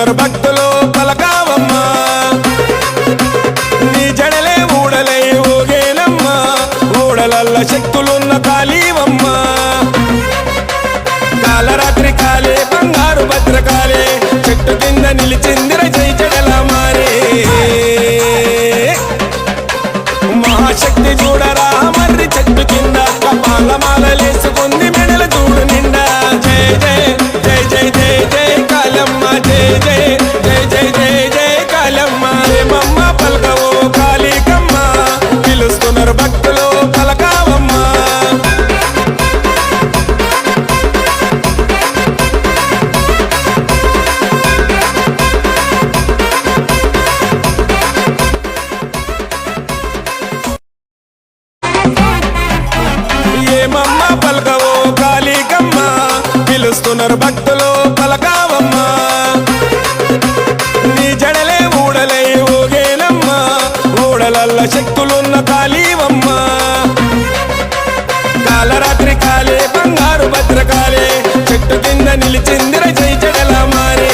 పిలుస్తున్నారు భక్తులు పలకావమ్మా నీ జడలే ఊడలై ఊగేనమ్మా ఊడలల్ల శక్తులున్న కాళీవమ్మా కాలరాత్రి కాలే బంగారు భద్రకాలే చెట్టు కింద నిలిచిందిర జై జడల మారే మహాశక్తి చూడరా మర్రి చెట్టు కింద కపాల మాలలేసుకుంది మెడల చూడు నిండా జై జై జై జై జై జై కాళమ్మ జై జై జై జై జై జై కాళమ్మ రేమమ్మ పలకవో కాళీకమ్మ పిలుస్తున్నారు భక్తులు పలకావమ్మ ఏమమ్మ పలకవో కాళీకమ్మ పిలుస్తున్నారు భక్తులు పలకావమ్మ నీ జడలే ఊడలై ఊగేనమ్మా ఊడలల్ల శక్తులున్న కాళీవమ్మ కాలరాత్రి కాలే బంగారు భద్రకాలే చెట్టు కింద నిలిచిందిర జై జడల మారే